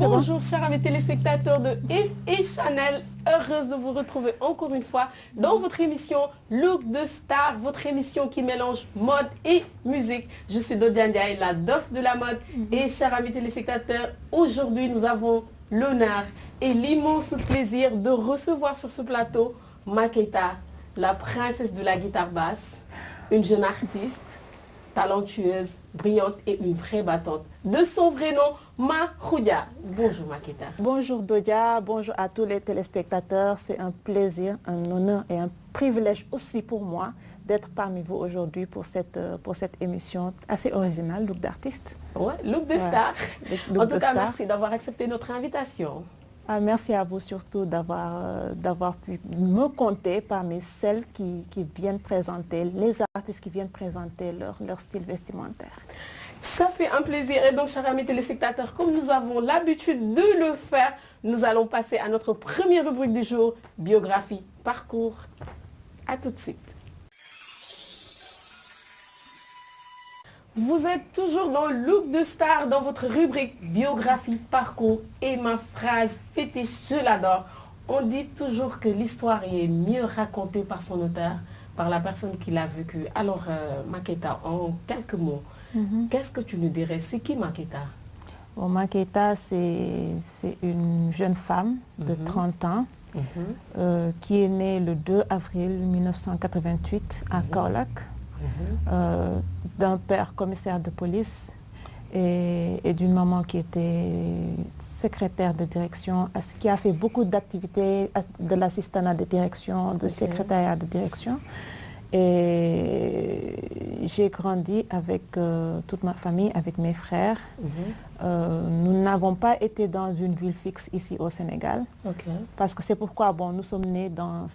Bonjour chers amis téléspectateurs de Yves et Chanel, heureuse de vous retrouver encore une fois dans votre émission Look de Star, votre émission qui mélange mode et musique. Je suis Dodia Ndiaye, la dof de la mode. Et chers amis téléspectateurs, aujourd'hui nous avons l'honneur et l'immense plaisir de recevoir sur ce plateau Maketa, la princesse de la guitare basse, une jeune artiste talentueuse, brillante et une vraie battante. De son vrai nom, Makhoudia. Bonjour Maketa. Bonjour Dodia, bonjour à tous les téléspectateurs. C'est un plaisir, un honneur et un privilège aussi pour moi d'être parmi vous aujourd'hui pour cette émission assez originale, Look d'artiste. Ouais, Look de Star. En tout cas, merci d'avoir accepté notre invitation. Ah, merci à vous surtout d'avoir pu me compter parmi celles qui viennent présenter, les artistes qui viennent présenter leur style vestimentaire. Ça fait un plaisir. Et donc, chers amis téléspectateurs, comme nous avons l'habitude de le faire, nous allons passer à notre première rubrique du jour, biographie, parcours. À tout de suite. Vous êtes toujours dans Look de Star, dans votre rubrique biographie, parcours et ma phrase fétiche, je l'adore. On dit toujours que l'histoire est mieux racontée par son auteur, par la personne qui l'a vécue. Alors, Maketa, en quelques mots, qu'est-ce que tu nous dirais? C'est qui Maketa? Bon, Maketa, c'est une jeune femme de 30 ans qui est née le 2 avril 1988 à Kaolack. D'un père commissaire de police et d'une maman qui était secrétaire de direction, qui a fait beaucoup d'activités de l'assistanat de direction, de secrétariat de direction. Et j'ai grandi avec toute ma famille, avec mes frères. Nous n'avons pas été dans une ville fixe ici au Sénégal, parce que c'est pourquoi nous sommes nés dans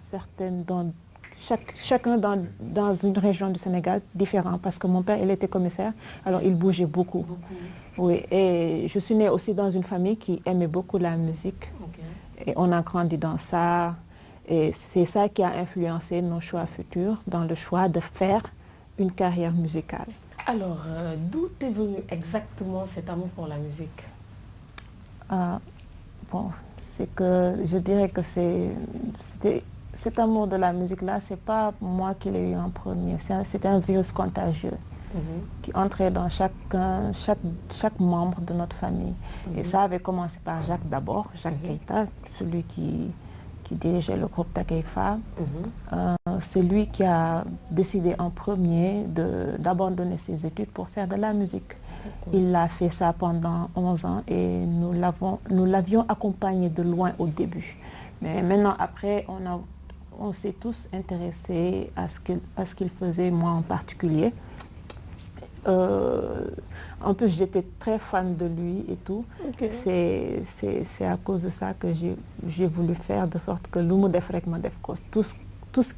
chacun dans une région du Sénégal différente, parce que mon père, il était commissaire, alors il bougeait beaucoup. Oui, et je suis née aussi dans une famille qui aimait beaucoup la musique. Et on a grandi dans ça, et c'est ça qui a influencé nos choix futurs, dans le choix de faire une carrière musicale. Alors, d'où est venu exactement cet amour pour la musique? C'est que je dirais que cet amour de la musique-là, c'est pas moi qui l'ai eu en premier. C'est un virus contagieux qui entrait dans chaque membre de notre famille. Et ça avait commencé par Jacques d'abord, Jacques Keita, celui qui dirigeait le groupe Takeifa. C'est lui qui a décidé en premier d'abandonner ses études pour faire de la musique. Il a fait ça pendant 11 ans et nous l'avions accompagné de loin au début. Mais maintenant, après, on s'est tous intéressés à ce qu'il faisait, moi en particulier. En plus, j'étais très fan de lui et tout. C'est à cause de ça que j'ai voulu faire de sorte que l'humour def rek ma def ko. Tout ce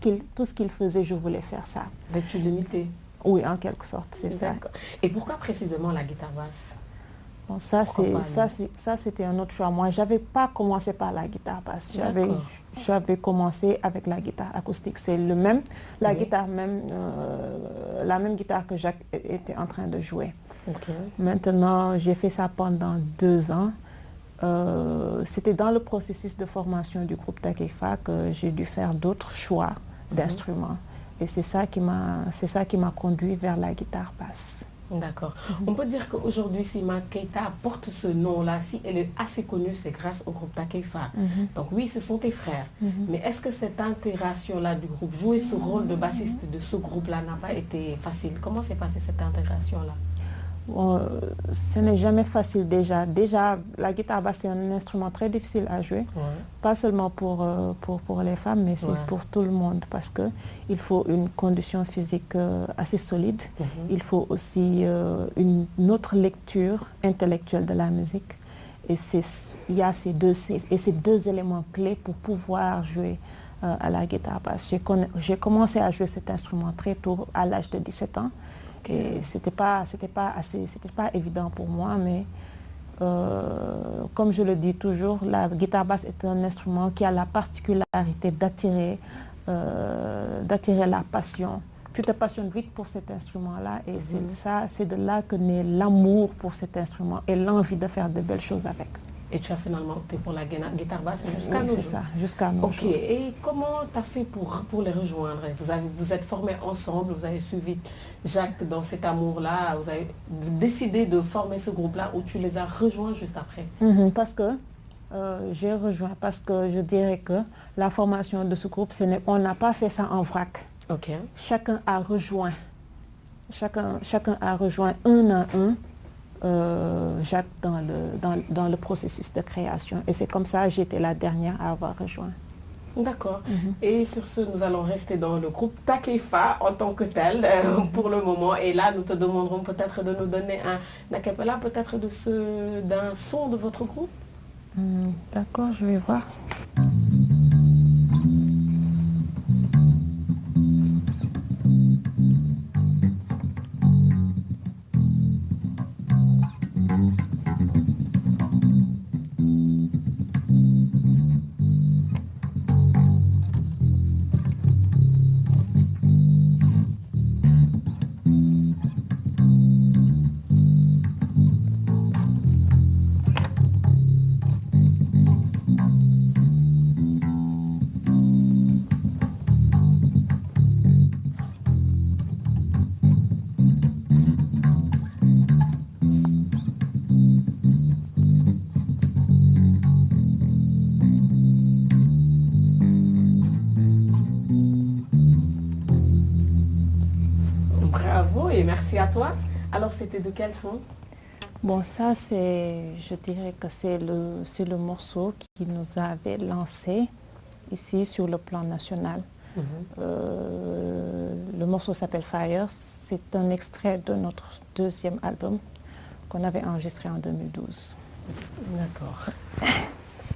qu'il faisait, je voulais faire ça. Donc tu l'imitais? Oui, en quelque sorte, c'est ça. Et pourquoi précisément la guitare basse? Bon, ça c'était un autre choix. Moi, j'avais pas commencé par la guitare basse. J'avais commencé avec la guitare acoustique. C'est la même guitare que Jacques était en train de jouer. Maintenant, j'ai fait ça pendant 2 ans. C'était dans le processus de formation du groupe Takeifa que j'ai dû faire d'autres choix d'instruments. Et c'est ça qui m'a conduit vers la guitare basse. D'accord. On peut dire qu'aujourd'hui, si Maketa porte ce nom-là, si elle est assez connue, c'est grâce au groupe Takeifa. Donc oui, ce sont tes frères. Mais est-ce que cette intégration-là du groupe, jouer ce rôle de bassiste de ce groupe-là n'a pas été facile? Comment s'est passée cette intégration-là? Ce n'est jamais facile déjà. Déjà, la guitare basse, c'est un instrument très difficile à jouer. Pas seulement pour les femmes, mais c'est pour tout le monde. Parce qu'il faut une condition physique assez solide. Il faut aussi une autre lecture intellectuelle de la musique. Et il y a ces deux éléments clés pour pouvoir jouer à la guitare basse. J'ai commencé à jouer cet instrument très tôt, à l'âge de 17 ans. Et c'était pas évident pour moi, mais comme je le dis toujours, la guitare basse est un instrument qui a la particularité d'attirer la passion. Tu te passionnes vite pour cet instrument-là et c'est de là que naît l'amour pour cet instrument et l'envie de faire de belles choses avec. Et tu as finalement opté pour la guitare basse jusqu'à nos jours. C'est ça, jusqu'à nos jours. Ok, et comment tu as fait pour les rejoindre? Vous êtes formés ensemble, vous avez suivi Jacques dans cet amour-là, vous avez décidé de former ce groupe-là ou tu les as rejoints juste après? Parce que j'ai rejoint, parce que je dirais que la formation de ce groupe, on n'a pas fait ça en vrac. Ok. Chacun a rejoint un à un Jacques dans le processus de création. Et c'est comme ça que j'étais la dernière à avoir rejoint. D'accord. Et sur ce, nous allons rester dans le groupe Takeifa en tant que tel pour le moment. Et là, nous te demanderons peut-être de nous donner un acapella, peut-être d'un son de votre groupe. D'accord, je vais voir. Bravo et merci à toi. Alors, c'était de quel son? Bon, ça, je dirais que c'est le morceau qui nous avait lancé ici sur le plan national. Le morceau s'appelle Fire. C'est un extrait de notre deuxième album qu'on avait enregistré en 2012. D'accord.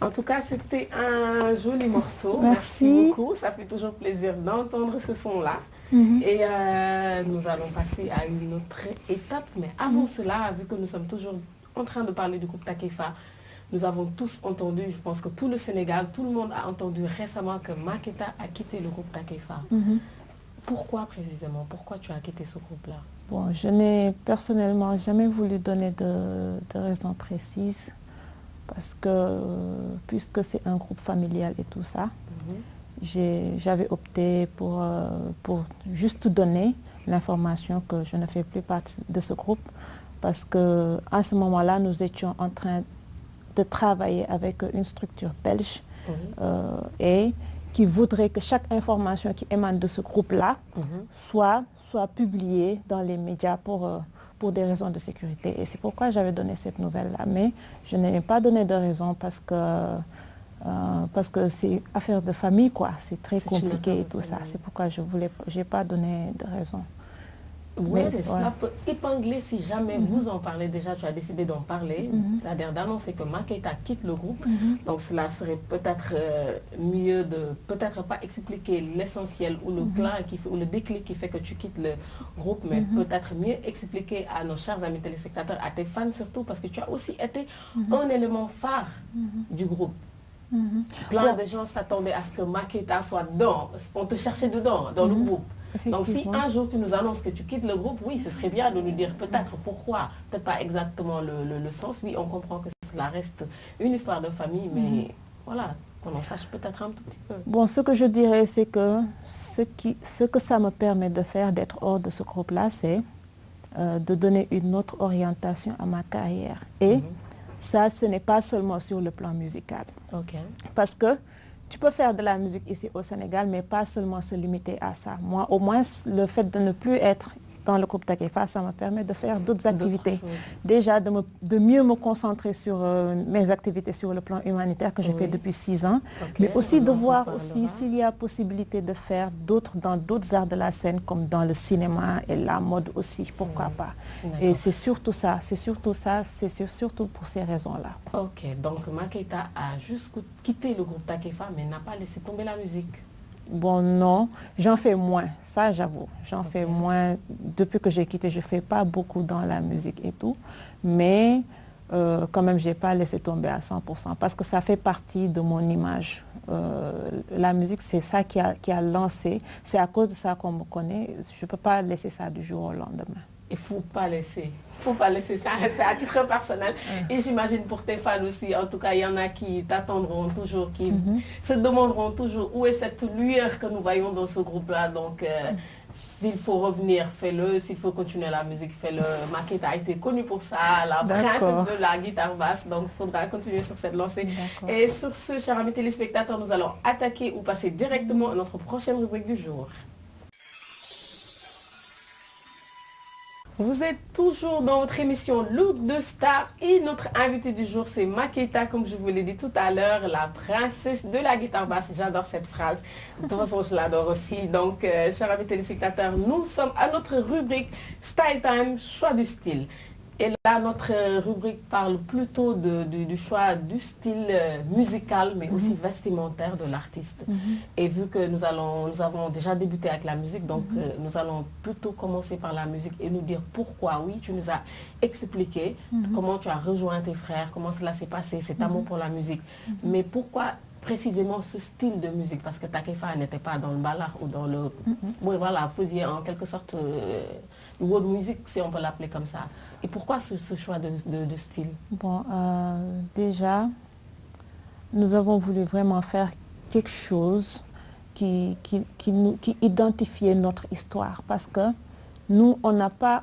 En tout cas, c'était un joli morceau. Merci beaucoup. Ça fait toujours plaisir d'entendre ce son-là. Et nous allons passer à une autre étape. Mais avant cela, vu que nous sommes toujours en train de parler du groupe Takeifa, nous avons tous entendu, je pense que tout le Sénégal, tout le monde a entendu récemment que Maketa a quitté le groupe Takeifa. Pourquoi précisément? Pourquoi tu as quitté ce groupe-là? Bon, je n'ai personnellement jamais voulu donner de raison précise parce que puisque c'est un groupe familial et tout ça, j'avais opté pour juste donner l'information que je ne fais plus partie de ce groupe parce qu'à ce moment-là, nous étions en train de travailler avec une structure belge et qui voudrait que chaque information qui émane de ce groupe-là soit publiée dans les médias pour des raisons de sécurité. Et c'est pourquoi j'avais donné cette nouvelle-là. Mais je n'ai pas donné de raison parce que c'est affaire de famille, quoi. C'est très compliqué et tout ça. C'est pourquoi je n'ai pas donné de raison. Oui, mais cela peut épingler si jamais vous en parlez. Déjà, tu as décidé d'en parler, c'est-à-dire d'annoncer que Maketa quitte le groupe. Donc, cela serait peut-être mieux de peut-être pas expliquer l'essentiel ou le plan ou le déclic qui fait que tu quittes le groupe, mais peut-être mieux expliquer à nos chers amis téléspectateurs, à tes fans surtout, parce que tu as aussi été un élément phare du groupe. Plein de gens s'attendaient à ce que Maketa soit dedans. On te cherchait dedans, dans le groupe. Donc si un jour tu nous annonces que tu quittes le groupe, oui, ce serait bien de nous dire peut-être pourquoi, peut-être pas exactement le sens. Oui, on comprend que cela reste une histoire de famille, mais voilà, qu'on en sache peut-être un tout petit peu. Bon, ce que je dirais, c'est que ce que ça me permet de faire, d'être hors de ce groupe-là, c'est de donner une autre orientation à ma carrière. Et ça, ce n'est pas seulement sur le plan musical. Parce que tu peux faire de la musique ici au Sénégal, mais pas seulement se limiter à ça. Moi, au moins, le fait de ne plus être dans le groupe Takeifa, ça me permet de faire d'autres activités. Déjà, de mieux me concentrer sur mes activités sur le plan humanitaire que je fais depuis 6 ans, mais aussi de voir aussi s'il y a possibilité de faire dans d'autres arts de la scène, comme dans le cinéma et la mode aussi, pourquoi pas. Et c'est surtout pour ces raisons-là. Ok, donc Maketa a juste quitté le groupe Takeifa, mais n'a pas laissé tomber la musique. Bon, non, j'en fais moins, ça j'avoue. J'en fais moins. Depuis que j'ai quitté, je ne fais pas beaucoup dans la musique et tout. Mais quand même, je n'ai pas laissé tomber à 100% parce que ça fait partie de mon image. La musique, c'est ça qui a lancé. C'est à cause de ça qu'on me connaît. Je ne peux pas laisser ça du jour au lendemain. Il faut pas laisser. Faut pas laisser ça, c'est à titre personnel. Et j'imagine pour tes fans aussi, en tout cas, il y en a qui t'attendront toujours, qui se demanderont toujours où est cette lueur que nous voyons dans ce groupe-là. Donc, s'il faut revenir, fais-le. S'il faut continuer la musique, fais-le. Maketa a été connue pour ça, la princesse de la guitare basse. Donc, il faudra continuer sur cette lancée. Et sur ce, chers amis téléspectateurs, nous allons attaquer ou passer directement à notre prochaine rubrique du jour. Vous êtes toujours dans votre émission Look de Star et notre invité du jour c'est Maketa, comme je vous l'ai dit tout à l'heure, la princesse de la guitare basse. J'adore cette phrase, de toute façon je l'adore aussi. Donc, chers amis téléspectateurs, nous sommes à notre rubrique Style Time, choix du style. Et là, notre rubrique parle plutôt du choix du style musical, mais aussi vestimentaire de l'artiste. Et vu que nous avons déjà débuté avec la musique, donc nous allons plutôt commencer par la musique et nous dire pourquoi. Oui, tu nous as expliqué comment tu as rejoint tes frères, comment cela s'est passé, cet amour pour la musique. Mais pourquoi précisément ce style de musique? Parce que Takefa n'était pas dans le ballard ou dans le... Oui, voilà, vous faisiez en quelque sorte le world music, si on peut l'appeler comme ça. Et pourquoi ce choix de style? Bon, déjà, nous avons voulu vraiment faire quelque chose qui identifiait notre histoire. Parce que nous, on n'a pas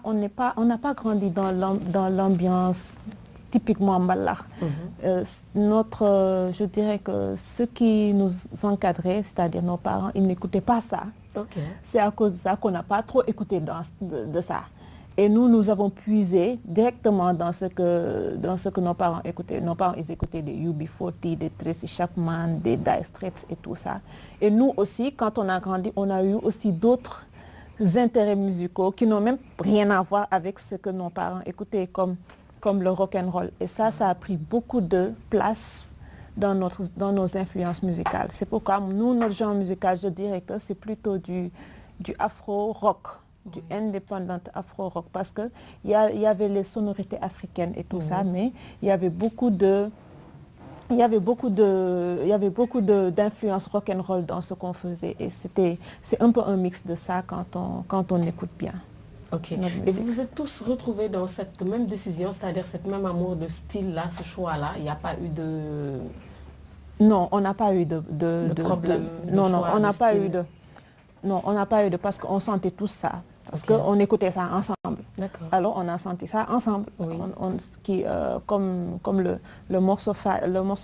grandi dans l'ambiance typiquement mbalax. Je dirais que ceux qui nous encadraient, c'est-à-dire nos parents, ils n'écoutaient pas ça. C'est à cause de ça qu'on n'a pas trop écouté de ça. Et nous avons puisé directement dans ce que nos parents écoutaient. Nos parents, ils écoutaient des UB40, des Tracy Chapman, des Dire Straits et tout ça. Et nous aussi, quand on a grandi, on a eu aussi d'autres intérêts musicaux qui n'ont même rien à voir avec ce que nos parents écoutaient, comme le rock'n'roll. Et ça a pris beaucoup de place dans nos influences musicales. C'est pourquoi nous, notre genre musical, je dirais que c'est plutôt du afro-rock, du independent afro-rock, parce que il y avait les sonorités africaines et tout ça, mais il y avait beaucoup d'influence rock'n'roll dans ce qu'on faisait. Et c'est un peu un mix de ça quand on écoute bien. Ok. Et vous vous êtes tous retrouvés dans cette même décision, c'est-à-dire cette même amour de style-là, ce choix-là? Il n'y a pas eu de... Non, on n'a pas eu de problème. Non, on n'a pas eu de... Non, on n'a pas eu de... Parce qu'on sentait tous ça. Parce qu'on écoutait ça ensemble. Alors, on a senti ça ensemble. Oui. Comme le morceau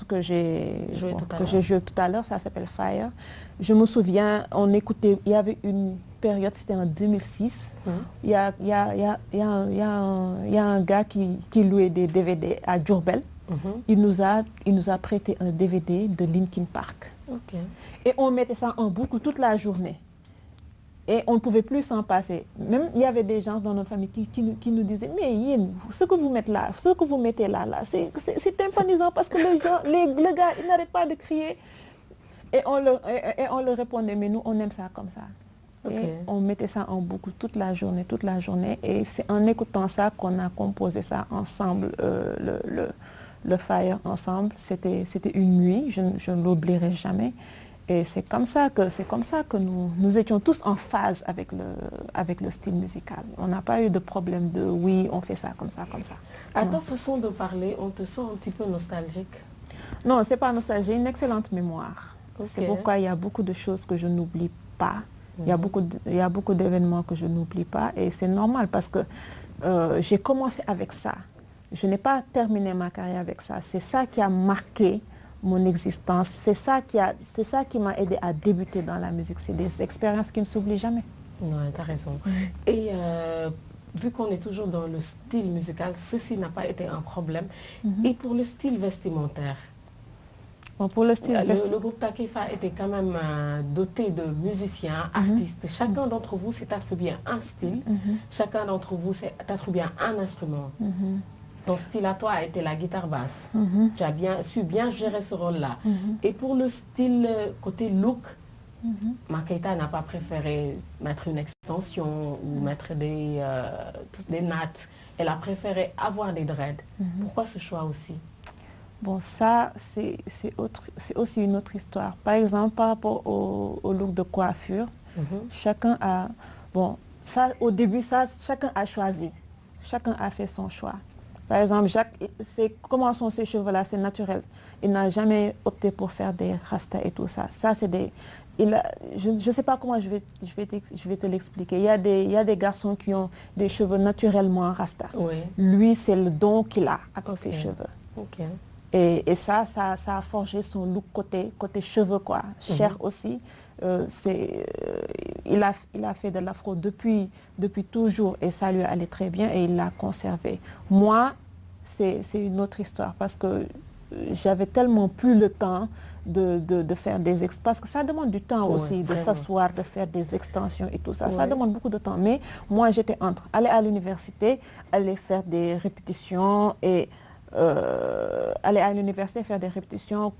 que j'ai joué tout à l'heure, ça s'appelle Fire. Je me souviens, on écoutait... Il y avait une période, c'était en 2006. Il y a un gars qui louait des DVD à Diourbel. Il nous a prêté un DVD de Linkin Park. Et on mettait ça en boucle toute la journée. Et on ne pouvait plus s'en passer. Même il y avait des gens dans notre famille qui nous disaient, mais ce que vous mettez là, c'est tympanisant parce que le gars, il n'arrête pas de crier. Et on leur répondait, mais nous, on aime ça comme ça. Et on mettait ça en boucle toute la journée. Et c'est en écoutant ça qu'on a composé ça ensemble, le Fire ensemble. C'était une nuit, je ne l'oublierai jamais. Et c'est comme ça que nous étions tous en phase avec le style musical. On n'a pas eu de problème de oui, on fait ça comme ça, comme ça. À ta façon de parler, on te sent un petit peu nostalgique? Non, c'est pas nostalgique, j'ai une excellente mémoire. C'est pourquoi il y a beaucoup de choses que je n'oublie pas. Il y a beaucoup d'événements que je n'oublie pas et c'est normal parce que j'ai commencé avec ça. Je n'ai pas terminé ma carrière avec ça. C'est ça qui a marqué mon existence. C'est ça qui m'a aidé à débuter dans la musique. C'est des expériences qui ne s'oublient jamais. Non, tu as raison. Et vu qu'on est toujours dans le style musical, ceci n'a pas été un problème. Et pour le style vestimentaire? Bon, pour le style le groupe Takefa était quand même doté de musiciens, artistes. Chacun d'entre vous s'est attribué un style. Chacun d'entre vous s'est attribué un instrument. Ton style à toi a été la guitare basse. Tu as su bien gérer ce rôle-là. Et pour le style côté look, Maketa n'a pas préféré mettre une extension ou mettre des nattes. Elle a préféré avoir des dreads. Pourquoi ce choix aussi? Bon, ça, c'est aussi une autre histoire. Par exemple, par rapport au look de coiffure, chacun a... Bon, ça, au début, ça, chacun a choisi. Chacun a fait son choix. Par exemple, Jacques, comment sont ses cheveux-là, c'est naturel. Il n'a jamais opté pour faire des rastas et tout ça. Ça, c'est des... je ne sais pas comment je vais te l'expliquer. Il y a des garçons qui ont des cheveux naturellement rastas. Oui. Lui, c'est le don qu'il a avec ses cheveux. Okay. Et ça a forgé son look côté cheveux, quoi. Cher aussi. Il a fait de l'afro depuis toujours et ça lui allait très bien et il l'a conservé. Moi, c'est une autre histoire parce que j'avais tellement plus le temps de faire des parce que ça demande du temps aussi, de s'asseoir, de faire des extensions et tout ça. Ça demande beaucoup de temps. Mais moi, j'étais entre aller à l'université, aller faire des répétitions et aller à l'université, faire des répétitions,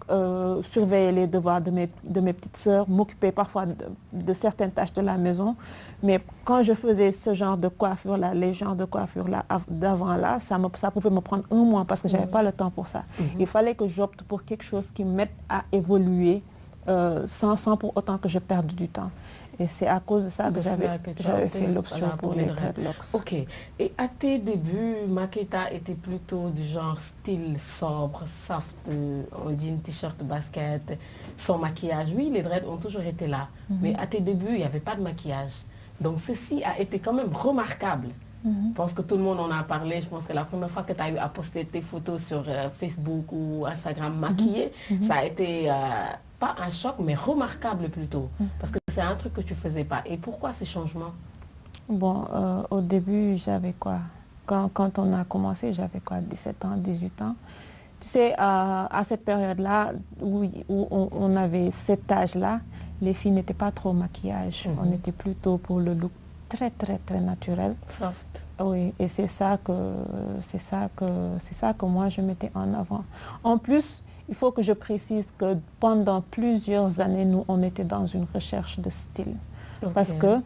surveiller les devoirs de mes petites sœurs, m'occuper parfois de certaines tâches de la maison. Mais quand je faisais ce genre de coiffure-là, les genres de coiffure-là, d'avant-là, ça pouvait me prendre 1 mois parce que je n'avais pas le temps pour ça. Il fallait que j'opte pour quelque chose qui m'aide à évoluer sans pour autant que je perde du temps. Et c'est à cause de ça que j'avais fait l'option pour les dreadlocks. Ok. Et à tes débuts, Maketa était plutôt du genre style sobre, soft, on jean, t-shirt, basket, sans maquillage. Oui, les dreads ont toujours été là. Mais à tes débuts, il n'y avait pas de maquillage. Donc ceci a été quand même remarquable. Je pense que tout le monde en a parlé. Je pense que la première fois que tu as eu à poster tes photos sur Facebook ou Instagram maquillées, ça a été... pas un choc, mais remarquable plutôt. Parce que c'est un truc que tu ne faisais pas. Et pourquoi ces changements? Bon, au début, j'avais quoi? Quand on a commencé, j'avais quoi? 17 ans, 18 ans. Tu sais, à cette période-là, où on avait cet âge-là, les filles n'étaient pas trop maquillage. On était plutôt pour le look très, très, très naturel. Soft. Oui, et c'est ça que moi, je mettais en avant. En plus, il faut que je précise que pendant plusieurs années, nous, on était dans une recherche de style. Parce que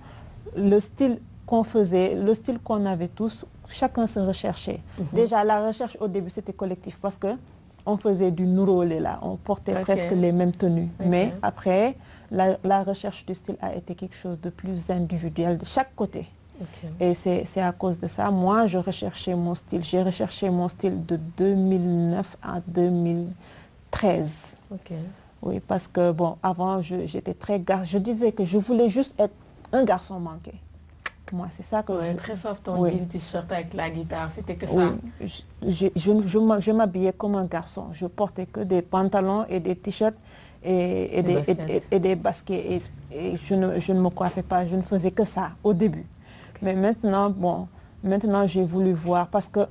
le style qu'on faisait, le style qu'on avait tous, chacun se recherchait. Déjà, la recherche au début, c'était collectif parce qu'on faisait du nourolé là, on portait presque les mêmes tenues. Mais après, la recherche du style a été quelque chose de plus individuel de chaque côté. Et c'est à cause de ça, moi, je recherchais mon style. J'ai recherché mon style de 2009 à 2013. Oui, parce que, bon, avant, j'étais très garçon. Je disais que je voulais juste être un garçon manqué. Moi, c'est ça que... très soft, ton jean, t-shirt avec la guitare, c'était que ça. Je m'habillais comme un garçon. Je portais que des pantalons et des t-shirts et des baskets. Et je ne me coiffais pas, je ne faisais que ça au début. Mais maintenant, maintenant j'ai voulu voir parce que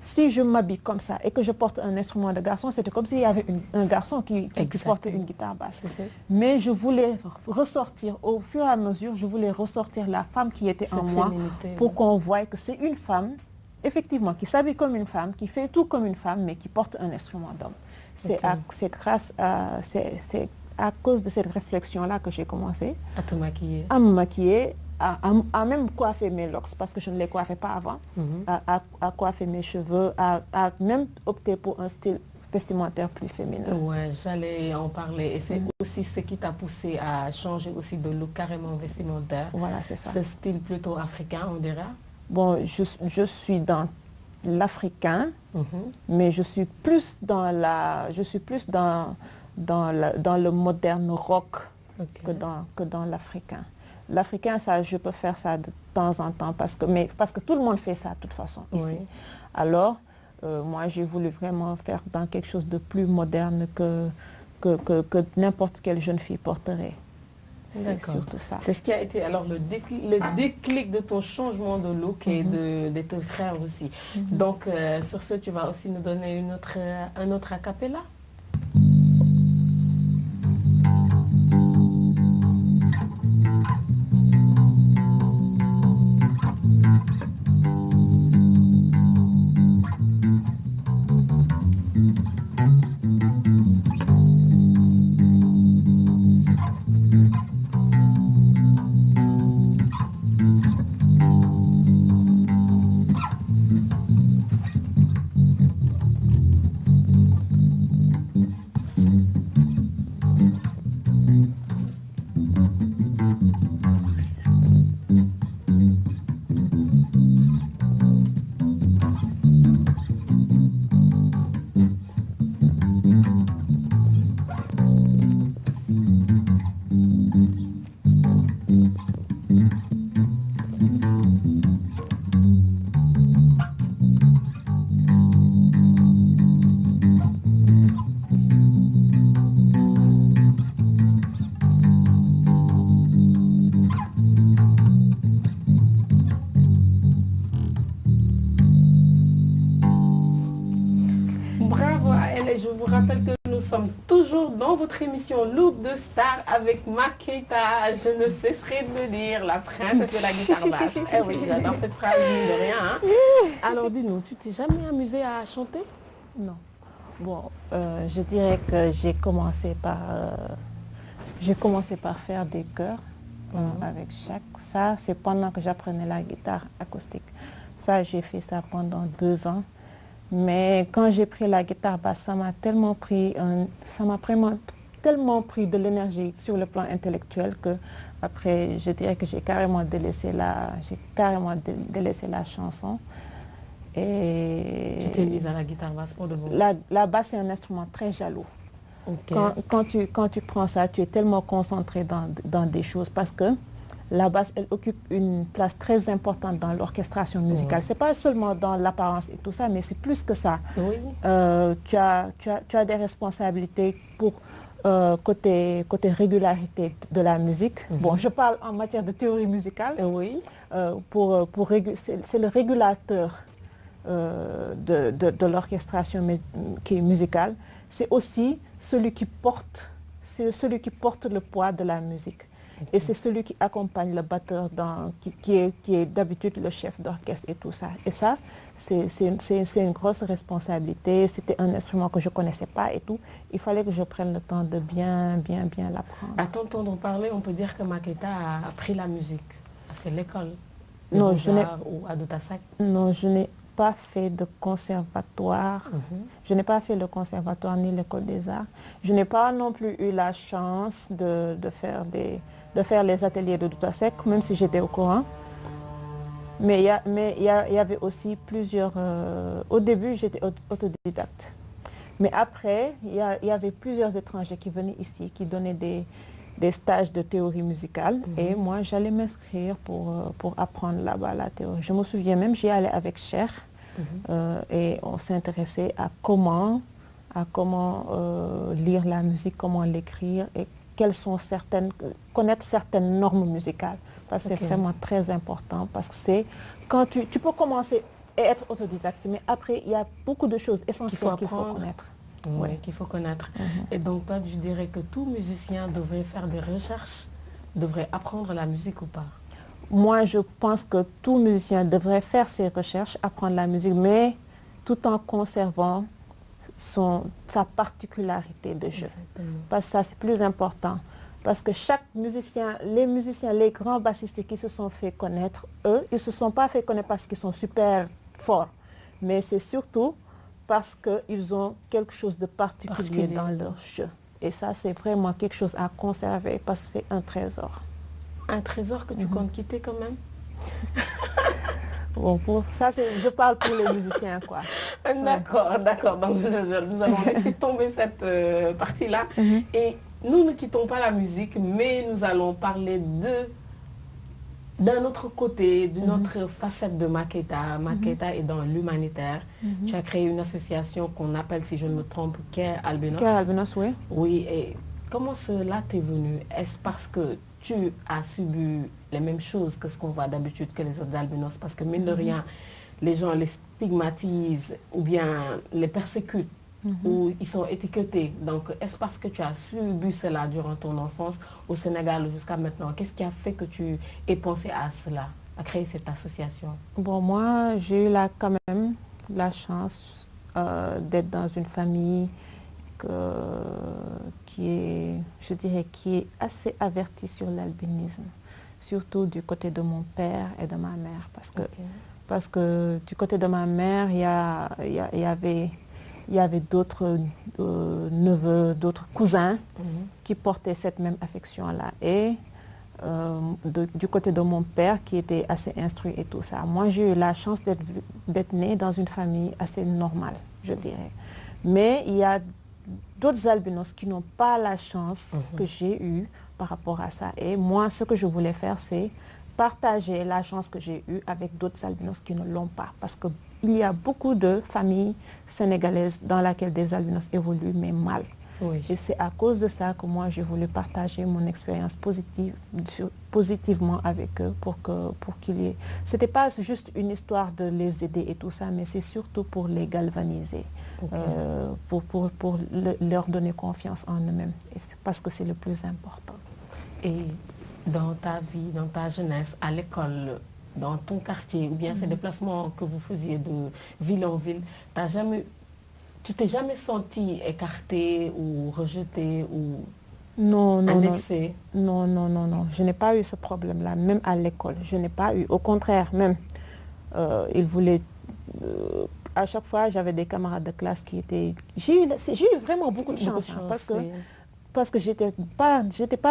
si je m'habille comme ça et que je porte un instrument de garçon, c'était comme s'il y avait un garçon qui portait une guitare basse. Mais je voulais ressortir, au fur et à mesure, je voulais ressortir la femme qui était en moi pour qu'on voie que c'est une femme, effectivement, qui s'habille comme une femme, qui fait tout comme une femme, mais qui porte un instrument d'homme. C'est à cause de cette réflexion-là que j'ai commencé à te maquiller. À me maquiller. À même coiffer mes locks parce que je ne les coiffais pas avant, à coiffer mes cheveux, à même opter pour un style vestimentaire plus féminin. Ouais, j'allais en parler et c'est aussi ce qui t'a poussé à changer aussi de look carrément vestimentaire. Voilà, c'est ça. Ce style plutôt africain, on dirait. Bon, je suis dans l'africain, mais je suis plus dans le moderne rock que dans l'africain. L'africain, ça, je peux faire ça de temps en temps parce que tout le monde fait ça de toute façon ici. Alors, moi, j'ai voulu vraiment faire dans quelque chose de plus moderne que n'importe quelle jeune fille porterait. C'est surtout ça. C'est ce qui a été alors le déclic de ton changement de look et de tes frères aussi. Donc, sur ce, tu vas aussi nous donner un autre a cappella? Et je vous rappelle que nous sommes toujours dans votre émission Look de Star avec Maketa. Je ne cesserai de le dire, la princesse de la guitare basse. Eh oui, j'adore cette phrase, mine de rien. Hein. Alors dis-nous, tu t'es jamais amusée à chanter? Non. Bon, je dirais que j'ai commencé par faire des chœurs avec chaque. Ça, c'est pendant que j'apprenais la guitare acoustique. Ça, j'ai fait ça pendant 2 ans. Mais quand j'ai pris la guitare basse, ça m'a tellement pris de l'énergie sur le plan intellectuel que après, je dirais que j'ai carrément délaissé la chanson. Et tu t'es mise à la guitare basse pour de bon. La basse est un instrument très jaloux. Okay. Quand tu prends ça, tu es tellement concentré dans des choses parce que la basse, elle occupe une place très importante dans l'orchestration musicale. C'est pas seulement dans l'apparence et tout ça, mais c'est plus que ça. Oui. Tu as des responsabilités pour côté régularité de la musique. Bon, je parle en matière de théorie musicale. Oui. C'est le régulateur de l'orchestration musicale. C'est aussi celui qui porte le poids de la musique. Et c'est celui qui accompagne le batteur qui est d'habitude le chef d'orchestre et tout ça. Et ça, c'est une grosse responsabilité. C'était un instrument que je ne connaissais pas et tout. Il fallait que je prenne le temps de bien l'apprendre. À t'entendre parler, on peut dire que Maketa a appris la musique, a fait l'école. Non, je n'ai ou à Doutasak. Non, je n'ai pas fait de conservatoire. Je n'ai pas fait le conservatoire ni l'école des arts. Je n'ai pas non plus eu la chance de faire les ateliers de Doutasak, même si j'étais au courant. Mais il y avait aussi plusieurs... au début, j'étais autodidacte. Mais après, il y avait plusieurs étrangers qui venaient ici, qui donnaient des stages de théorie musicale. Et moi, j'allais m'inscrire pour apprendre là-bas la théorie. Je me souviens même, j'y allais avec Cher. Et on s'intéressait à comment lire la musique, comment l'écrire et connaître certaines normes musicales. Parce que c'est vraiment très important. Parce que c'est quand tu peux commencer et être autodidacte, mais après, il y a beaucoup de choses essentielles qu'il faut connaître. Oui, qu'il faut connaître. Et donc, toi, je dirais que tout musicien devrait faire des recherches, devrait apprendre la musique ou pas? Moi, je pense que tout musicien devrait faire ses recherches, apprendre la musique, mais tout en conservant sa particularité de jeu. Parce que ça, c'est plus important. Parce que chaque musicien, les grands bassistes qui se sont fait connaître, eux, ils ne se sont pas fait connaître parce qu'ils sont super forts. Mais c'est surtout parce qu'ils ont quelque chose de particulier dans leur jeu. Et ça, c'est vraiment quelque chose à conserver parce que c'est un trésor. Un trésor que tu comptes quitter quand même? Bon, ça, je parle pour les musiciens, quoi. D'accord. Donc, nous allons laisser tomber cette partie-là. Et nous ne quittons pas la musique, mais nous allons parler d'un autre côté, d'une autre facette de Maketa. Maketa est dans l'humanitaire. Tu as créé une association qu'on appelle, si je ne me trompe, Care Albinos. Care Albinos, oui. Oui, et comment cela t'est venu? Est-ce parce que tu as subi les mêmes choses que ce qu'on voit d'habitude que les autres albinos? Parce que mine de rien, les gens les stigmatisent ou bien les persécutent ou ils sont étiquetés. Donc, est-ce parce que tu as subi cela durant ton enfance au Sénégal jusqu'à maintenant? Qu'est-ce qui a fait que tu aies pensé à cela, à créer cette association? Bon, moi, j'ai eu quand même la chance d'être dans une famille qui est assez avertie sur l'albinisme, surtout du côté de mon père et de ma mère. Parce que du côté de ma mère, il y avait d'autres neveux, d'autres cousins qui portaient cette même affection-là. Et du côté de mon père, qui était assez instruit et tout ça. Moi, j'ai eu la chance d'être née dans une famille assez normale, je dirais. Mais il y a d'autres albinos qui n'ont pas la chance que j'ai eue par rapport à ça. Et moi, ce que je voulais faire, c'est partager la chance que j'ai eue avec d'autres albinos qui ne l'ont pas. Parce qu'il y a beaucoup de familles sénégalaises dans lesquelles des albinos évoluent, mais mal. Oui. Et c'est à cause de ça que moi, j'ai voulu partager mon expérience positivement avec eux pour qu'il y ait... C'était pas juste une histoire de les aider et tout ça, mais c'est surtout pour les galvaniser, pour leur donner confiance en eux-mêmes, parce que c'est le plus important. Et dans ta vie, dans ta jeunesse, à l'école, dans ton quartier, ou bien ces déplacements que vous faisiez de ville en ville, tu t'es jamais senti écarté ou rejeté ou annexé? Non. Je n'ai pas eu ce problème-là, même à l'école. Je n'ai pas eu. Au contraire, même, ils voulaient... à chaque fois, j'avais des camarades de classe qui étaient... J'ai eu vraiment beaucoup de chance, parce que j'étais pas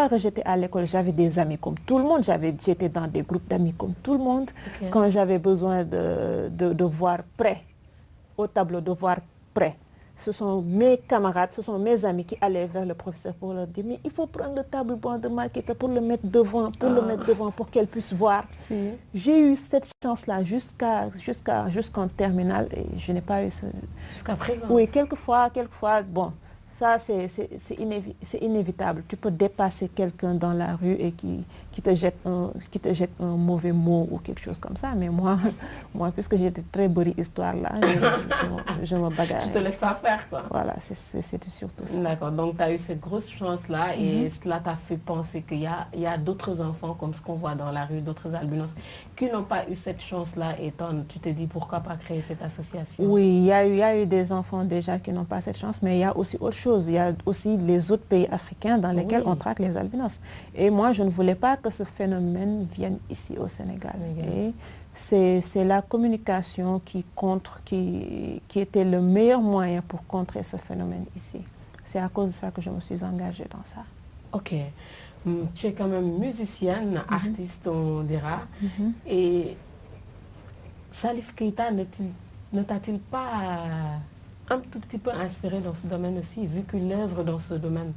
rejetée à l'école. J'avais des amis comme tout le monde. J'étais dans des groupes d'amis comme tout le monde. Okay. Quand j'avais besoin de devoirs prêts, au tableau de devoirs prêts, ce sont mes camarades, ce sont mes amis qui allaient vers le professeur pour leur dire mais il faut prendre le tableau de maquette pour le mettre devant, pour qu'elle puisse voir. Si. J'ai eu cette chance-là jusqu'en terminale et je n'ai pas eu ce... Jusqu'à présent? Oui, quelquefois, bon... Ça, c'est inévitable. Tu peux dépasser quelqu'un dans la rue et qui te jette un mauvais mot ou quelque chose comme ça. Mais moi puisque j'ai de très bonnes histoires là, je me bagarre. Tu te laisses pas faire, quoi. Voilà, c'était surtout ça. D'accord, donc tu as eu cette grosse chance-là et cela t'a fait penser qu'il y a d'autres enfants, comme ce qu'on voit dans la rue, d'autres albinos, qui n'ont pas eu cette chance-là et tu t'es dit pourquoi pas créer cette association? Oui, il y a eu des enfants déjà qui n'ont pas cette chance, mais il y a aussi autre chose. Il y a aussi les autres pays africains dans lesquels on traque les albinos. Et moi, je ne voulais pas que ce phénomène vienne ici au Sénégal. Et c'est la communication qui était le meilleur moyen pour contrer ce phénomène ici. C'est à cause de ça que je me suis engagée dans ça. Ok. Tu es quand même musicienne, artiste, on dira. Et Salif Keita ne t'a-t-il pas un tout petit peu inspiré dans ce domaine aussi, vu qu'il œuvre dans ce domaine?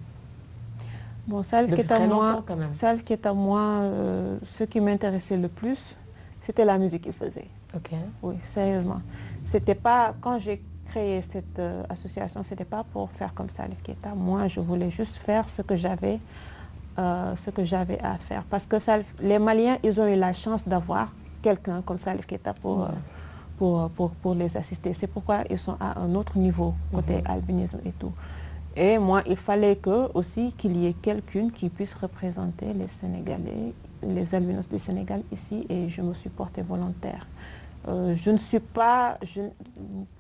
Bon, Salif Keita, moi, ce qui m'intéressait le plus, c'était la musique qu'il faisait. Ok. Oui, sérieusement. C'était pas, quand j'ai créé cette association, c'était pas pour faire comme Salif Keita. Moi, je voulais juste faire ce que j'avais à faire. Parce que les Maliens, ils ont eu la chance d'avoir quelqu'un comme Salif Keita pour les assister. C'est pourquoi ils sont à un autre niveau, côté albinisme et tout. Et moi, il fallait qu'il y ait quelqu'une qui puisse représenter les Sénégalais, les albinos du Sénégal ici, et je me suis portée volontaire. Je ne suis pas...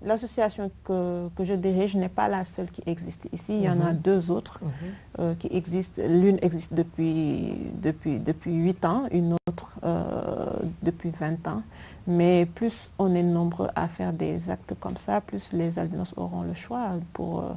L'association que je dirige n'est pas la seule qui existe ici. Il y en a deux autres qui existent. L'une existe depuis 8 ans, une autre depuis 20 ans. Mais plus on est nombreux à faire des actes comme ça, plus les albinos auront le choix pour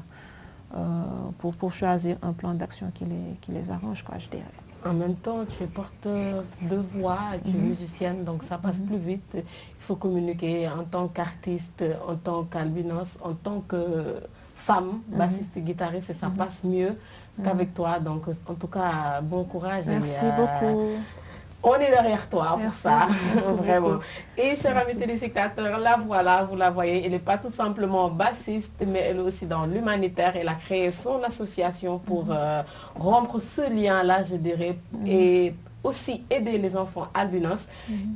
choisir un plan d'action qui les arrange, quoi, je dirais. En même temps, tu es porteuse de voix, tu es musicienne, donc ça passe plus vite. Il faut communiquer en tant qu'artiste, en tant qu'albinos, en tant que femme, bassiste et guitariste, et ça passe mieux qu'avec toi. Donc, en tout cas, bon courage. Merci beaucoup. On est derrière toi pour ça, vraiment. Beaucoup. Et chers amis téléspectateurs, la voilà, vous la voyez, elle n'est pas tout simplement bassiste, mais elle est aussi dans l'humanitaire. Elle a créé son association pour rompre ce lien-là, je dirais, et aussi aider les enfants albinos.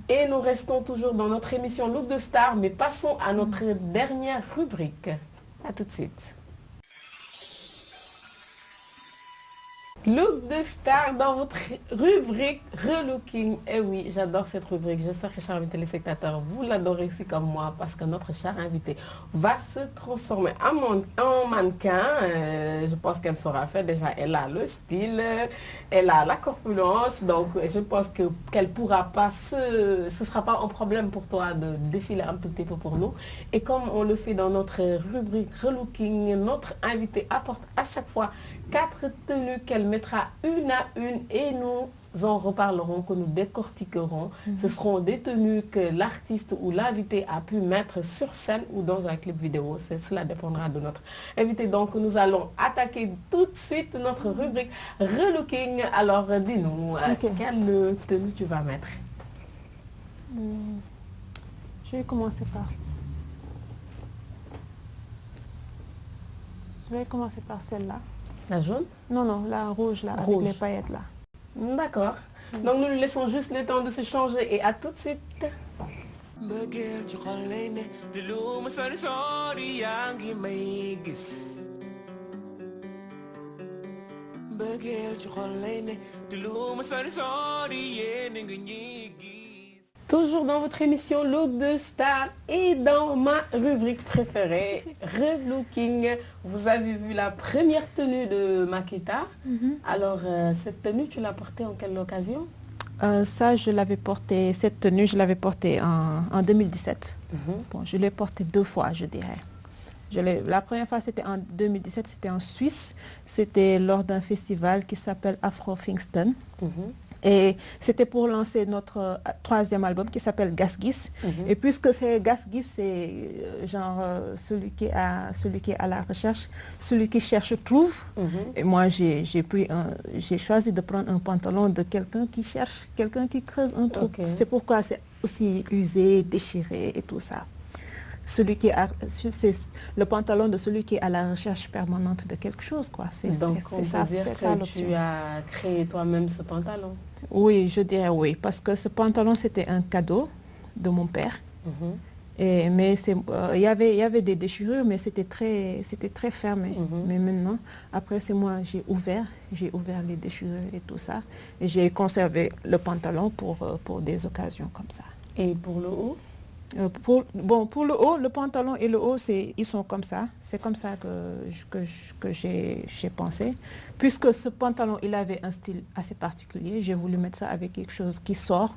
Et nous restons toujours dans notre émission Look de Star, mais passons à notre dernière rubrique. À tout de suite. Look de Star dans votre rubrique Relooking. Et oui, j'adore cette rubrique. J'espère que, chers téléspectateurs, vous l'adorez aussi comme moi, parce que notre chère invitée va se transformer en mannequin. Je pense qu'elle saura faire. Déjà, elle a le style, elle a la corpulence. Donc, je pense qu'elle pourra pas ce sera pas un problème pour toi de défiler un tout petit peu pour nous. Et comme on le fait dans notre rubrique Relooking, notre invitée apporte à chaque fois 4 tenues qu'elle mettra une à une et nous en reparlerons, que nous décortiquerons. Ce seront des tenues que l'artiste ou l'invité a pu mettre sur scène ou dans un clip vidéo. Cela dépendra de notre invité. Donc nous allons attaquer tout de suite notre rubrique Relooking. Alors dis-nous, quelle tenue tu vas mettre? Je vais commencer par celle-là. La jaune? Non, non, la rouge, là, Rouge. avec les paillettes, là. D'accord. Donc nous lui laissons juste le temps de se changer et à tout de suite. Toujours dans votre émission Look de Star et dans ma rubrique préférée, Rêve Looking. Vous avez vu la première tenue de Makita. Alors, cette tenue, tu l'as portée en quelle occasion? Ça, je l'avais porté, cette tenue, je l'avais portée en 2017. Bon, je l'ai portée 2 fois, je dirais. La première fois, c'était en 2017, c'était en Suisse. C'était lors d'un festival qui s'appelle Afro Kingston. Et c'était pour lancer notre 3e album qui s'appelle Gasgis. Et puisque c'est Gasgis, c'est genre celui qui est à la recherche, celui qui cherche trouve. Et moi, j'ai choisi de prendre un pantalon de quelqu'un qui cherche, quelqu'un qui creuse un trou. C'est pourquoi c'est aussi usé, déchiré et tout ça. C'est le pantalon de celui qui est à la recherche permanente de quelque chose, quoi. Donc, on peut dire que tu as créé toi-même ce pantalon? Oui, je dirais oui, parce que ce pantalon, c'était un cadeau de mon père. Mais il y avait des déchirures, mais c'était très fermé. Mais maintenant, après, c'est moi, j'ai ouvert les déchirures et tout ça. Et j'ai conservé le pantalon pour des occasions comme ça. Et pour le haut? Pour le haut, le pantalon et le haut, ils sont comme ça. C'est comme ça que j'ai pensé. Puisque ce pantalon, il avait un style assez particulier, j'ai voulu mettre ça avec quelque chose qui sort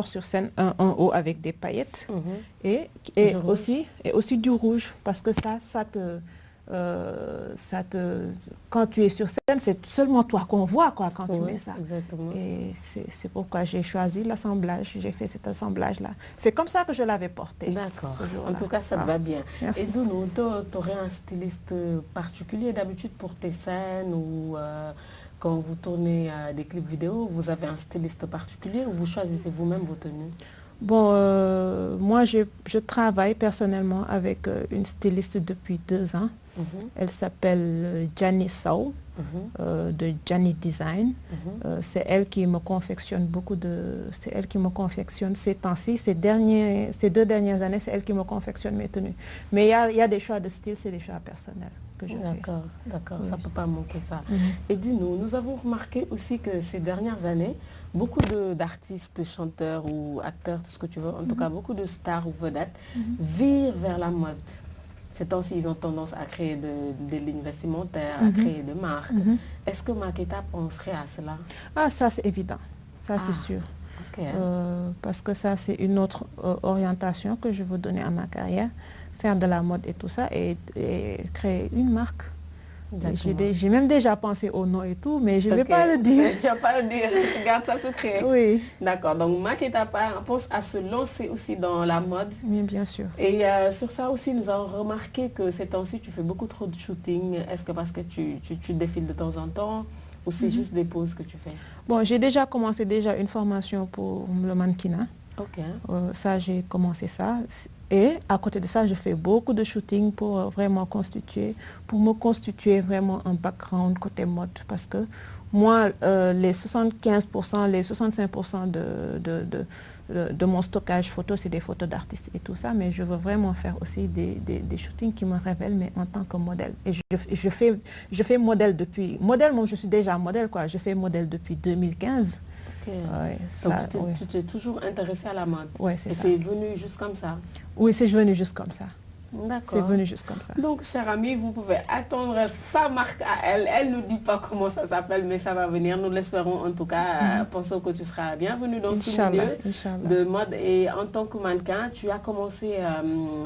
sur scène, un haut avec des paillettes. Et aussi du rouge, parce que quand tu es sur scène, c'est seulement toi qu'on voit, quoi, quand tu mets ça. Exactement. Et c'est pourquoi j'ai choisi l'assemblage, j'ai fait cet assemblage-là. C'est comme ça que je l'avais porté. D'accord. En tout cas, ça te va bien. Merci. Et d'où tu aurais un styliste particulier d'habitude pour tes scènes ou quand vous tournez des clips vidéo, vous avez un styliste particulier ou vous choisissez vous-même vos tenues? Bon, moi, je travaille personnellement avec une styliste depuis 2 ans. Elle s'appelle Gianni Soul, de Gianni Design. C'est elle qui me confectionne ces temps-ci, ces 2 dernières années, c'est elle qui me confectionne mes tenues. Mais il y a des choix de style, c'est des choix personnels que je fais. D'accord, ça ne peut pas manquer ça. Et dis-nous, nous avons remarqué aussi que ces dernières années, beaucoup d'artistes, chanteurs ou acteurs, tout ce que tu veux, en tout cas beaucoup de stars ou vedettes, virent vers la mode. Ces temps-ci, ils ont tendance à créer des lignes vestimentaires, à créer des marques. Est-ce que Makita penserait à cela? Ah, ça c'est évident, ça c'est sûr. Parce que ça c'est une autre orientation que je veux donner à ma carrière, faire de la mode et tout ça et créer une marque. J'ai même déjà pensé au nom et tout, mais je ne vais pas le dire. Tu ne vas pas le dire, tu gardes ça secret. Oui. D'accord, donc Makita pense à se lancer aussi dans la mode. Oui, bien sûr. Et sur ça aussi, nous avons remarqué que ces temps-ci, tu fais beaucoup trop de shooting. Est-ce que parce que tu défiles de temps en temps ou c'est juste des pauses que tu fais? Bon, j'ai déjà commencé une formation pour le mannequinat. Ça, j'ai commencé ça. Et à côté de ça, je fais beaucoup de shooting pour me constituer vraiment un background côté mode. Parce que moi, les 75%, les 65% de mon stockage photo, c'est des photos d'artistes et tout ça. Mais je veux vraiment faire aussi des shootings qui me révèlent, mais en tant que modèle. Et je fais modèle depuis... Modèle, moi, je suis déjà modèle, quoi. Je fais modèle depuis 2015. Donc tu t'es toujours intéressée à la mode. Oui, c'est ça. Et c'est venu juste comme ça? Oui, c'est venu juste comme ça. D'accord. C'est venu juste comme ça. Donc, chers amis, vous pouvez attendre sa marque à elle. Elle ne dit pas comment ça s'appelle, mais ça va venir. Nous l'espérons en tout cas. Pensons que tu seras bienvenue dans ce milieu de mode. Et en tant que mannequin, tu as commencé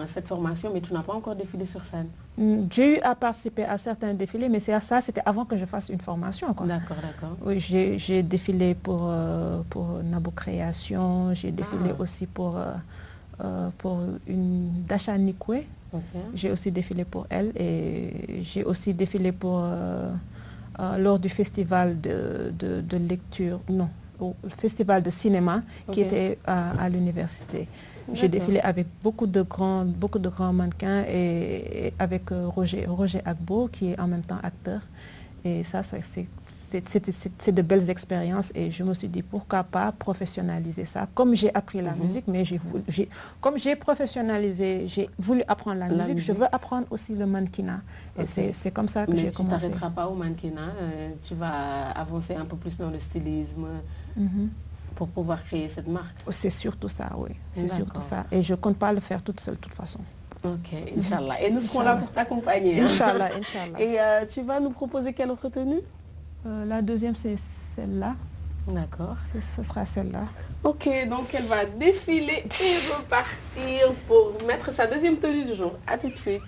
cette formation, mais tu n'as pas encore défilé sur scène. J'ai eu à participer à certains défilés, mais ça, c'était avant que je fasse une formation. D'accord. Oui, j'ai défilé pour Nabo Création, j'ai défilé aussi pour une Dasha Nikwe. J'ai aussi défilé pour elle et j'ai aussi défilé lors du festival de lecture, non, au festival de cinéma qui était à l'université. J'ai défilé avec beaucoup de grands mannequins et avec Roger Agbo qui est en même temps acteur. Et ça, c'est de belles expériences et je me suis dit pourquoi pas professionnaliser ça. Comme j'ai appris la musique, mais comme j'ai professionnalisé, j'ai voulu apprendre la musique, je veux apprendre aussi le mannequinat. Et c'est comme ça que j'ai commencé. Mais tu ne t'arrêteras pas au mannequinat, tu vas avancer un peu plus dans le stylisme pour pouvoir créer cette marque. C'est surtout ça, oui. C'est surtout ça. Et je ne compte pas le faire toute seule, de toute façon. Ok, Inch'Allah. Et nous serons là pour t'accompagner. Inch'Allah, Inch'Allah. Et tu vas nous proposer quelle autre tenue? La deuxième, c'est celle-là. D'accord. Ce sera celle-là. Ok, donc elle va défiler et repartir pour mettre sa deuxième tenue du jour. À tout de suite.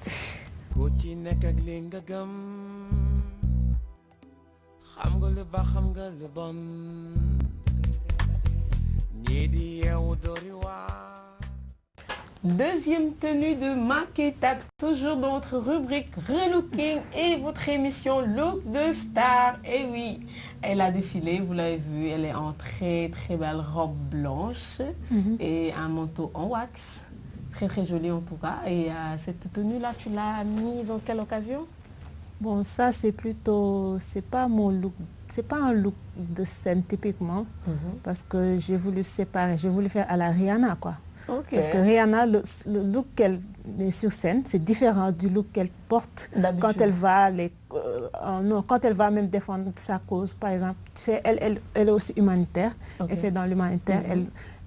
Deuxième tenue de Maketa, toujours dans votre rubrique Relooking et votre émission Look de Star. Et oui, elle a défilé, vous l'avez vu, elle est en très très belle robe blanche et un manteau en wax. Très très joli en tout cas. Et cette tenue-là, tu l'as mise en quelle occasion? Bon, ça c'est plutôt, c'est pas mon look, c'est pas un look de scène typiquement, parce que j'ai voulu séparer, j'ai voulu faire à la Rihanna quoi. Okay. Parce que Rihanna, le look qu'elle met sur scène, c'est différent du look qu'elle porte quand elle va quand elle va même défendre sa cause. Par exemple, tu sais, elle est aussi humanitaire. Elle fait dans l'humanitaire.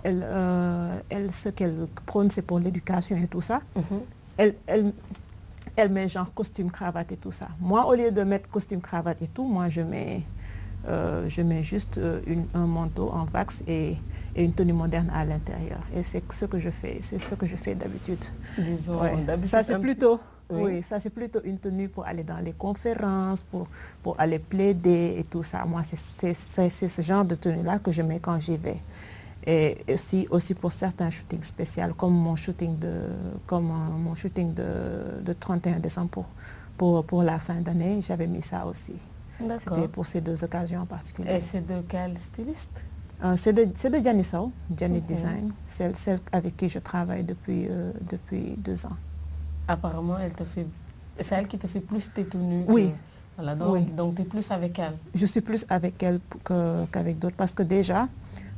Ce qu'elle prône, c'est pour l'éducation et tout ça. Elle met genre costume, cravate et tout ça. Moi, au lieu de mettre costume, cravate et tout, moi, je mets juste un manteau en wax et une tenue moderne à l'intérieur. Et c'est ce que je fais. C'est ce que je fais d'habitude. Disons, ça c'est plutôt, ça c'est plutôt une tenue pour aller dans les conférences, pour aller plaider et tout ça. Moi, c'est ce genre de tenue-là que je mets quand j'y vais. Et aussi pour certains shootings spéciaux, comme mon shooting de 31 décembre pour la fin d'année, j'avais mis ça aussi. C'était pour ces deux occasions en particulier. Et c'est de quel styliste? C'est de Gianni Sow, Gianni Design, celle avec qui je travaille depuis 2 ans. Apparemment, c'est elle qui te fait plus tes tenues. Oui. Voilà, donc tu es plus avec elle. Je suis plus avec elle qu'avec d'autres parce que déjà,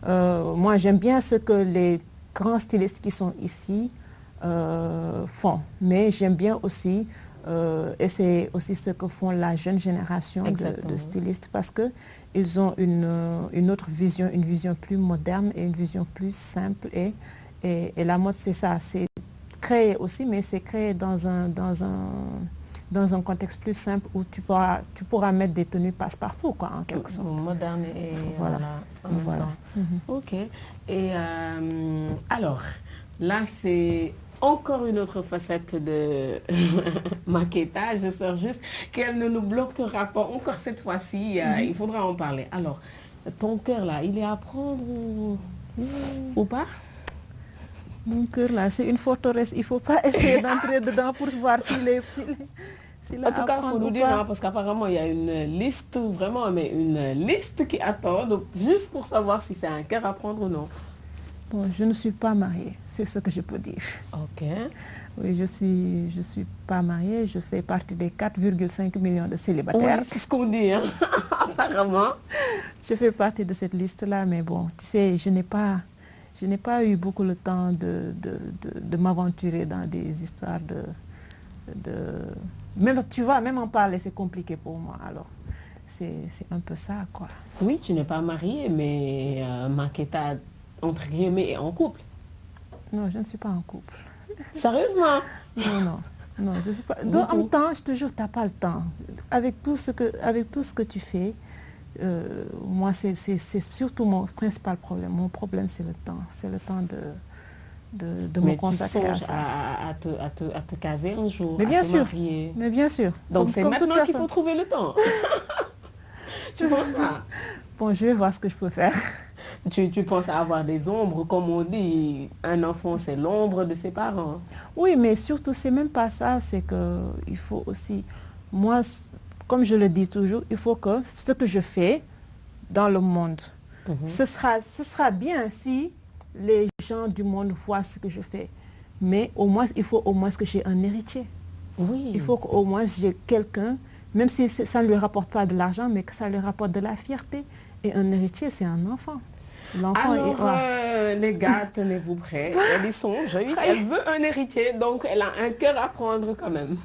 moi j'aime bien ce que les grands stylistes qui sont ici font, mais j'aime bien aussi et c'est aussi ce que font la jeune génération de stylistes parce qu'ils ont une autre vision, une vision plus moderne et une vision plus simple. Et la mode, c'est ça, c'est créé aussi, mais c'est créé dans un contexte plus simple où tu pourras mettre des tenues passe-partout, quoi, en quelque sorte. Moderne et voilà, en même temps. Ok. Et alors, là, c'est encore une autre facette de Maketa. Je sors juste qu'elle ne nous bloquera pas encore cette fois-ci. Il faudra en parler. Alors, ton cœur là, il est à prendre ou pas? Mon cœur là, c'est une forteresse. Il ne faut pas essayer d'entrer dedans pour voir s'il est... En tout cas, il faut nous dire, parce qu'apparemment, il y a une liste, vraiment, mais une liste qui attend, donc, juste pour savoir si c'est un cœur à prendre ou non. Bon, je ne suis pas mariée, c'est ce que je peux dire. Ok. Oui, je suis pas mariée, je fais partie des 4,5 millions de célibataires. Oui, c'est ce qu'on dit, hein. Apparemment. Je fais partie de cette liste-là, mais bon, tu sais, je n'ai pas eu beaucoup le temps de m'aventurer dans des histoires Même, tu vois, même en parler, c'est compliqué pour moi. Alors, c'est un peu ça, quoi. Oui, tu n'es pas mariée, mais Maketa, entre guillemets, est en couple. Non, je ne suis pas en couple. Sérieusement? Non, je ne suis pas... Donc, en temps, je te jure, tu n'as pas le temps. Avec tout ce que tu fais, moi, c'est surtout mon principal problème. Mon problème, c'est le temps. C'est le temps de me consacrer à ça. À te caser un jour, mais bien à te sûr, marier. Mais bien sûr. Donc c'est maintenant qu'il faut trouver le temps. Tu penses ça? Bon, je vais voir ce que je peux faire. Tu penses à avoir des ombres, comme on dit, un enfant c'est l'ombre de ses parents. Oui, mais surtout, c'est même pas ça, c'est qu'il faut aussi, moi, comme je le dis toujours, il faut que ce que je fais dans le monde, ce sera bien si les gens du monde voient ce que je fais. Mais au moins, il faut au moins que j'ai un héritier. Oui. Il faut qu'au moins j'ai quelqu'un même si ça ne lui rapporte pas de l'argent, mais que ça lui rapporte de la fierté. Et un héritier, c'est un enfant. Alors, les gars, tenez-vous prêts. Elle est songe, elle veut un héritier, donc elle a un cœur à prendre quand même.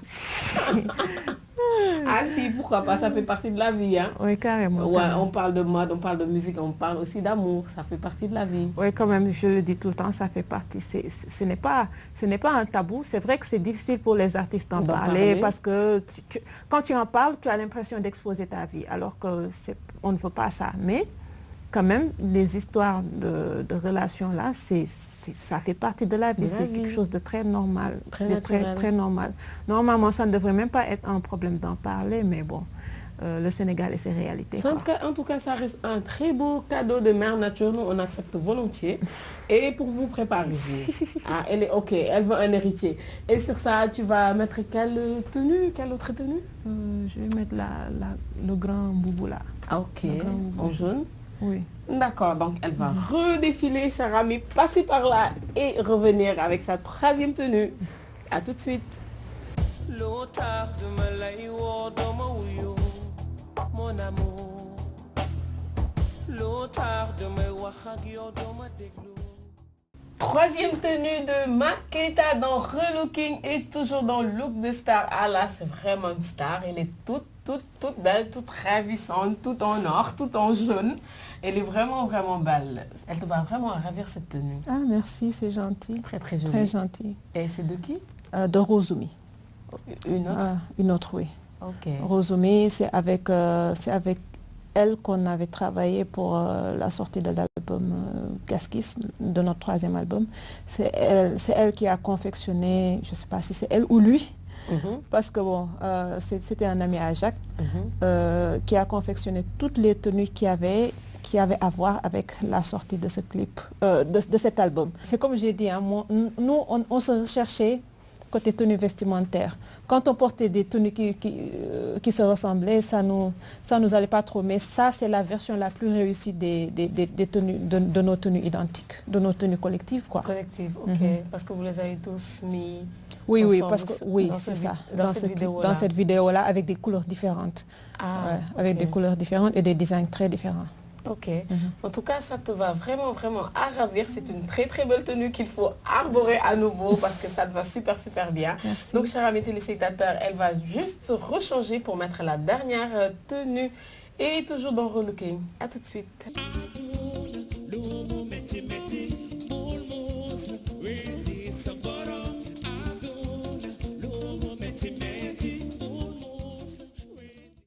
Ah si, pourquoi pas, ça fait partie de la vie. Hein. Oui, carrément. Ouais, carrément. on parle de mode, on parle de musique, on parle aussi d'amour, ça fait partie de la vie. Oui, quand même, je le dis tout le temps, ça fait partie. Ce n'est pas un tabou. C'est vrai que c'est difficile pour les artistes d'en parler parce que quand tu en parles, tu as l'impression d'exposer ta vie, alors que on ne veut pas ça. Mais quand même, les histoires de relations là, ça fait partie de la vie. C'est quelque chose de très normal, très normal. Normalement, ça ne devrait même pas être un problème d'en parler, mais bon, le Sénégal et ses réalités. En tout cas, ça reste un très beau cadeau de mère nature. Nous, on accepte volontiers. Et pour vous préparer, ah, elle est OK, elle veut un héritier. Et sur ça, tu vas mettre quelle tenue, quelle autre tenue? Je vais mettre le grand boubou là. Ah, OK, en jaune. Oui. D'accord, donc elle va redéfiler, chère amie, passer par là et revenir avec sa troisième tenue. À tout de suite. Mon amour. Troisième tenue de Maketa dans Relooking et toujours dans le look de star. Ah là, c'est vraiment une star. Elle est toute belle, toute ravissante, toute en or, toute en jaune. Elle est vraiment belle. Elle te va vraiment ravir cette tenue. Ah merci, c'est gentil. Très jolie. Très gentil. Et c'est de qui? De Rosumi. Une autre? Une autre, oui. Ok. Rosumi, c'est avec elle qu'on avait travaillé pour la sortie de l'album Gaskis, de notre troisième album. C'est elle qui a confectionné, je ne sais pas si c'est elle ou lui, parce que bon, c'était un ami à Jacques, qui a confectionné toutes les tenues qui avaient à voir avec la sortie de ce clip, de cet album. C'est comme j'ai dit, hein, nous on se cherchait côté tenue vestimentaire. Quand on portait des tenues qui se ressemblaient, ça nous allait pas trop. Mais ça, c'est la version la plus réussie des tenues, de nos tenues identiques, de nos tenues collectives, quoi. Collectives, ok. Parce que vous les avez tous mis. Oui, parce que c'est ça. Dans cette vidéo-là, avec des couleurs différentes. Ah, ouais, avec des couleurs différentes et des designs très différents. Ok. En tout cas, ça te va vraiment à ravir. C'est une très belle tenue qu'il faut arborer à nouveau parce que ça te va super bien. Merci. Donc, chers amis téléspectateurs, elle va juste se rechanger pour mettre la dernière tenue. Et toujours dans Relooking. À tout de suite.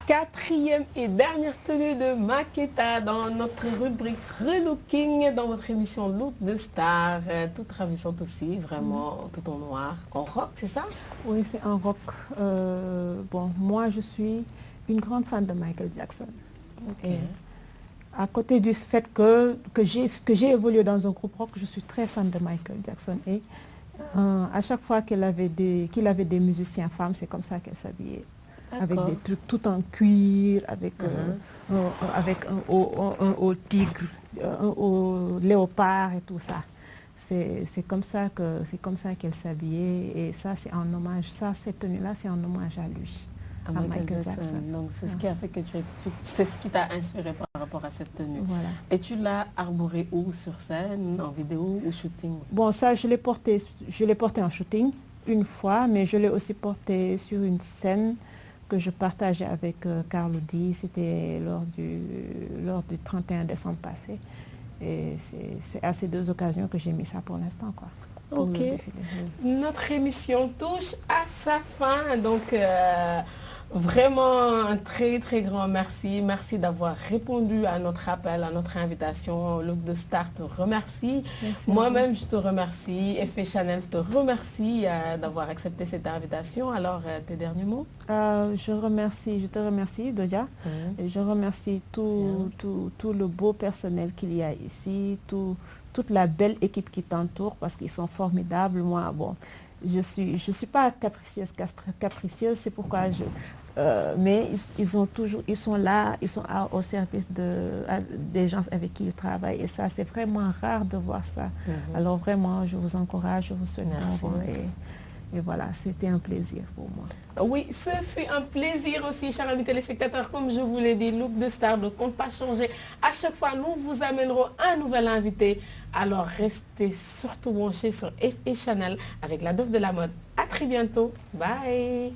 Quatrième et dernière tenue de Maketa dans notre rubrique Relooking, dans votre émission Look de Star, toute ravissante aussi, vraiment tout en noir, en rock, c'est ça? Oui, c'est en rock. Bon, moi je suis une grande fan de Michael Jackson. Okay. Et à côté du fait que j'ai évolué dans un groupe rock, je suis très fan de Michael Jackson. Et à chaque fois qu'il avait des musiciens femmes, c'est comme ça qu'elle s'habillait. Avec des trucs tout en cuir, avec un haut tigre, un haut léopard et tout ça. C'est comme ça qu'elle s'habillait et ça c'est en hommage. Cette tenue-là c'est en hommage à lui, à Michael Jackson. Donc c'est ce qui a fait que c'est ce qui t'a inspiré par rapport à cette tenue. Voilà. Et tu l'as arborée où, sur scène, en vidéo ou shooting? Bon, ça je l'ai porté en shooting une fois, mais je l'ai aussi porté sur une scène que je partageais avec Carlo D. C'était lors du 31 décembre passé. Et c'est à ces deux occasions que j'ai mis ça pour l'instant, quoi. Ok. Notre émission touche à sa fin. Donc, vraiment un très grand merci. Merci d'avoir répondu à notre appel, à notre invitation. Look de Star te remercie. Moi-même, je te remercie. Effet Chanel te remercie d'avoir accepté cette invitation. Alors, tes derniers mots? Je te remercie, Dodia. Et je remercie tout le beau personnel qu'il y a ici, toute la belle équipe qui t'entoure parce qu'ils sont formidables. Moi, bon, je suis pas capricieuse, c'est pourquoi mais ils sont là, ils sont au service des gens avec qui ils travaillent et ça c'est vraiment rare de voir ça. Alors vraiment je vous encourage, je vous souhaite bon vent Et voilà, c'était un plaisir pour moi. Oui, ce fut un plaisir aussi, chers amis téléspectateurs. Comme je vous l'ai dit, Look de Star ne compte pas changer. À chaque fois, nous vous amènerons un nouvel invité. Alors, restez surtout branchés sur FA Channel avec la Dove de la mode. À très bientôt. Bye.